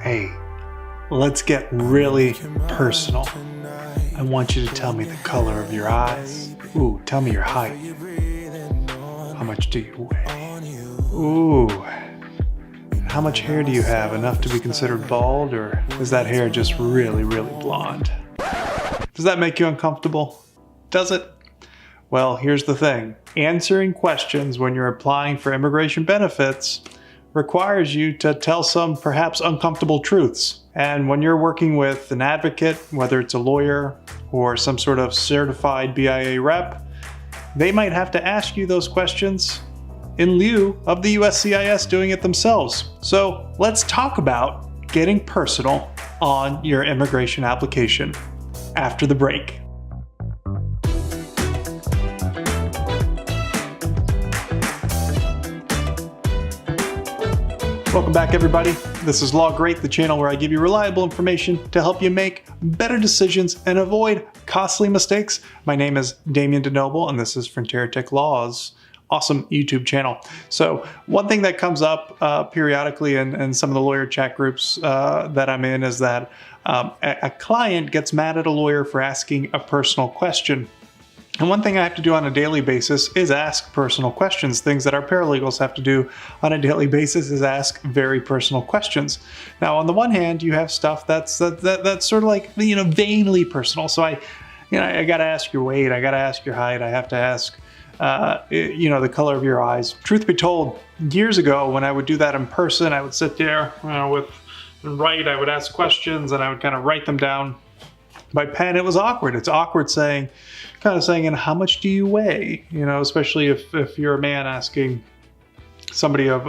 Hey, let's get really personal. I want you to tell me the color of your eyes. Ooh, tell me your height. How much do you weigh? Ooh. How much hair do you have? Enough to be considered bald, or is that hair just really, really blonde? Does that make you uncomfortable? Does it? Well, here's the thing. Answering questions when you're applying for immigration benefits requires you to tell some perhaps uncomfortable truths. And when you're working with an advocate, whether it's a lawyer or some sort of certified BIA rep, they might have to ask you those questions in lieu of the USCIS doing it themselves. So let's talk about getting personal on your immigration application after the break. Welcome back, everybody. This is Law Great, the channel where I give you reliable information to help you make better decisions and avoid costly mistakes. My name is Damjan Denoble, and this is Frontier Tech Law's awesome YouTube channel. So one thing that comes up periodically in some of the lawyer chat groups that I'm in is that a client gets mad at a lawyer for asking a personal question. And one thing I have to do on a daily basis is ask personal questions. Things that our paralegals have to do on a daily basis is ask very personal questions. Now, on the one hand, you have stuff that's sort of like, vainly personal. So I got to ask your weight. I got to ask your height. I have to ask, the color of your eyes. Truth be told, years ago, when I would do that in person, I would sit there, I would ask questions and I would kind of write them down by pen. It was awkward. It's awkward saying, and how much do you weigh? Especially if you're a man asking somebody of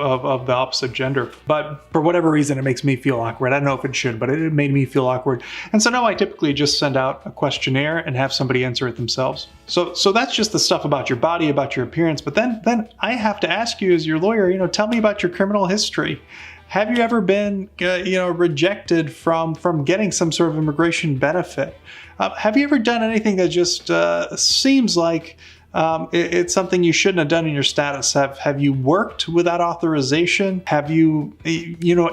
the opposite gender. But for whatever reason, it makes me feel awkward. I don't know if it should, but it made me feel awkward. And so now I typically just send out a questionnaire and have somebody answer it themselves. So that's just the stuff about your body, about your appearance. But then I have to ask you as your lawyer, tell me about your criminal history. Have you ever been, rejected from getting some sort of immigration benefit? Have you ever done anything that just seems like it's something you shouldn't have done in your status? Have you worked without authorization? Have you,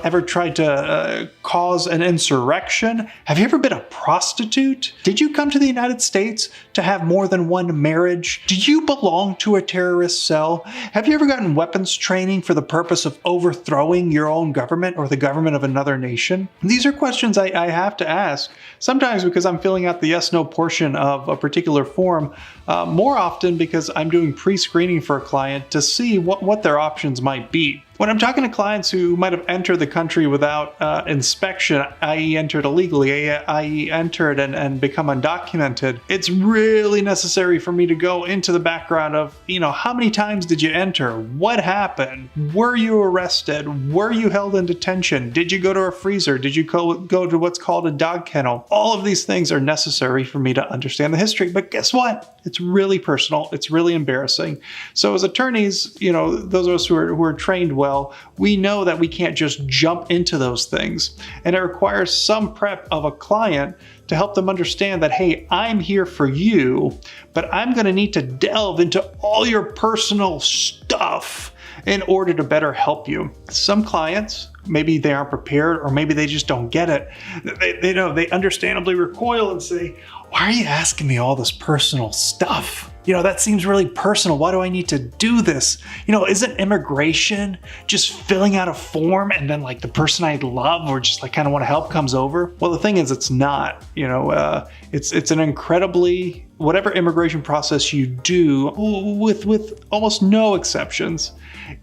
ever tried to cause an insurrection? Have you ever been a prostitute? Did you come to the United States to have more than one marriage? Do you belong to a terrorist cell? Have you ever gotten weapons training for the purpose of overthrowing your own government or the government of another nation? These are questions I have to ask, sometimes because I'm filling out the yes/no portion of a particular form, more often because I'm doing pre-screening for a client to see what their options might be. When I'm talking to clients who might have entered the country without inspection, i.e. entered illegally, i.e. entered and become undocumented, it's really necessary for me to go into the background of, how many times did you enter? What happened? Were you arrested? Were you held in detention? Did you go to a freezer? Did you go to what's called a dog kennel? All of these things are necessary for me to understand the history. But guess what? It's really personal. It's really embarrassing. So as attorneys, those of us who are trained well, we know that we can't just jump into those things. And it requires some prep of a client to help them understand that, hey, I'm here for you, but I'm going to need to delve into all your personal stuff in order to better help you. Some clients, maybe they aren't prepared, or maybe they just don't get it. They understandably recoil and say, why are you asking me all this personal stuff? That seems really personal. Why do I need to do this? Isn't immigration just filling out a form and then the person I love or just kind of want to help comes over? Well, the thing is, it's not. It's an incredibly, whatever immigration process you do, with almost no exceptions,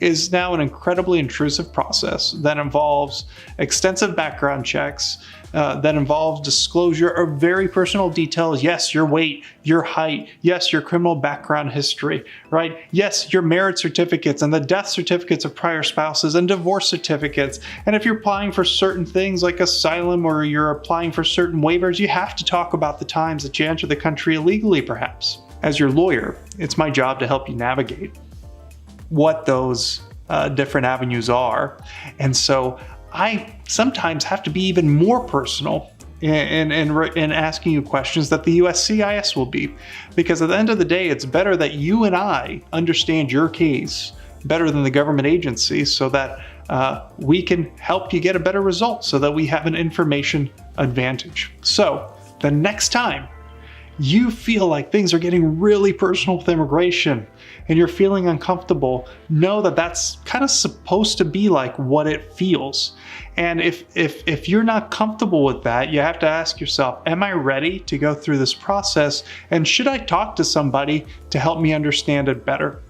is now an incredibly intrusive process that involves extensive background checks, that involves disclosure of very personal details. Yes, your weight, your height. Yes, your criminal background history, right? Yes, your marriage certificates and the death certificates of prior spouses and divorce certificates. And if you're applying for certain things like asylum or you're applying for certain waivers, you have to talk about the times that you entered the country illegally, perhaps. As your lawyer, it's my job to help you navigate what those different avenues are. And so I sometimes have to be even more personal in asking you questions that the USCIS will be. Because at the end of the day, it's better that you and I understand your case better than the government agency, so that we can help you get a better result so that we have an information advantage. So the next time you feel like things are getting really personal with immigration and you're feeling uncomfortable, know that that's kind of supposed to be like what it feels. And if you're not comfortable with that, you have to ask yourself, am I ready to go through this process? And should I talk to somebody to help me understand it better?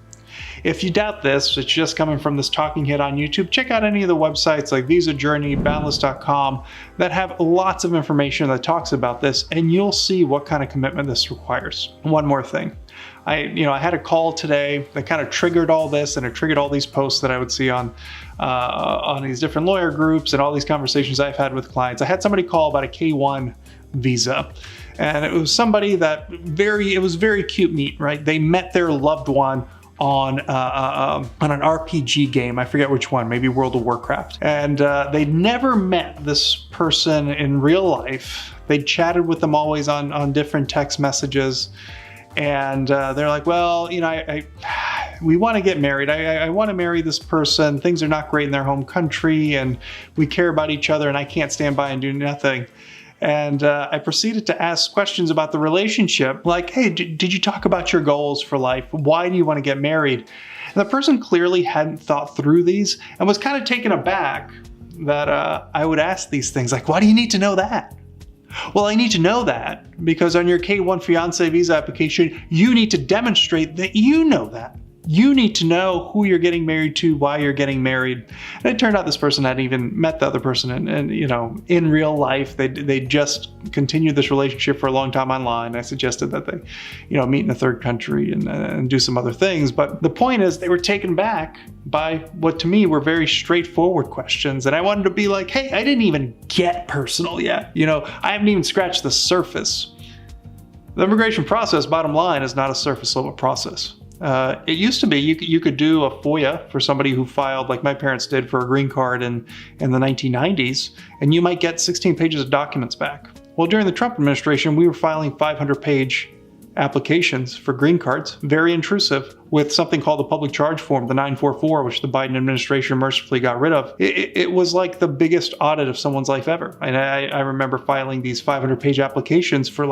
If you doubt this, it's just coming from this talking head on YouTube, check out any of the websites like Visa Journey, Boundless.com that have lots of information that talks about this, and you'll see what kind of commitment this requires. One more thing. I had a call today that kind of triggered all this, and it triggered all these posts that I would see on these different lawyer groups and all these conversations I've had with clients. I had somebody call about a K-1 visa. And it was somebody that it was very cute meet, right? They met their loved one on an RPG game. I forget which one, maybe World of Warcraft. And they'd never met this person in real life. They chatted with them always on different text messages. And they're like, well, we want to get married. I want to marry this person. Things are not great in their home country, and we care about each other, and I can't stand by and do nothing. And I proceeded to ask questions about the relationship, like, hey, did you talk about your goals for life? Why do you want to get married? And the person clearly hadn't thought through these and was kind of taken aback that I would ask these things, like, why do you need to know that? Well, I need to know that because on your K-1 fiancé visa application, you need to demonstrate that you know that. You need to know who you're getting married to, why you're getting married. And it turned out this person hadn't even met the other person in real life. They just continued this relationship for a long time online. I suggested that they, meet in a third country and do some other things. But the point is they were taken back by what to me were very straightforward questions. And I wanted to be like, hey, I didn't even get personal yet. I haven't even scratched the surface. The immigration process, bottom line, is not a surface level process. It used to be you could do a FOIA for somebody who filed, like my parents did, for a green card in the 1990s, and you might get 16 pages of documents back. Well, during the Trump administration, we were filing 500-page applications for green cards, very intrusive, with something called the public charge form, the 944, which the Biden administration mercifully got rid of. It was like the biggest audit of someone's life ever. And I remember filing these 500-page applications for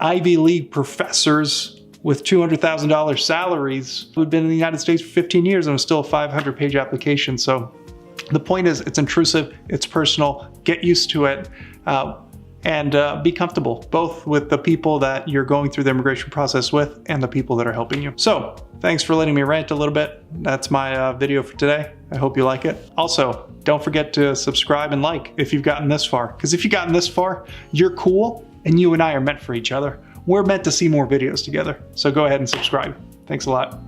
Ivy League professors with $200,000 salaries who'd been in the United States for 15 years and it was still a 500-page application. So the point is, it's intrusive, it's personal, get used to it, and be comfortable, both with the people that you're going through the immigration process with and the people that are helping you. So thanks for letting me rant a little bit. That's my video for today. I hope you like it. Also, don't forget to subscribe and like if you've gotten this far, because if you've gotten this far, you're cool and you and I are meant for each other. We're meant to see more videos together. So go ahead and subscribe. Thanks a lot.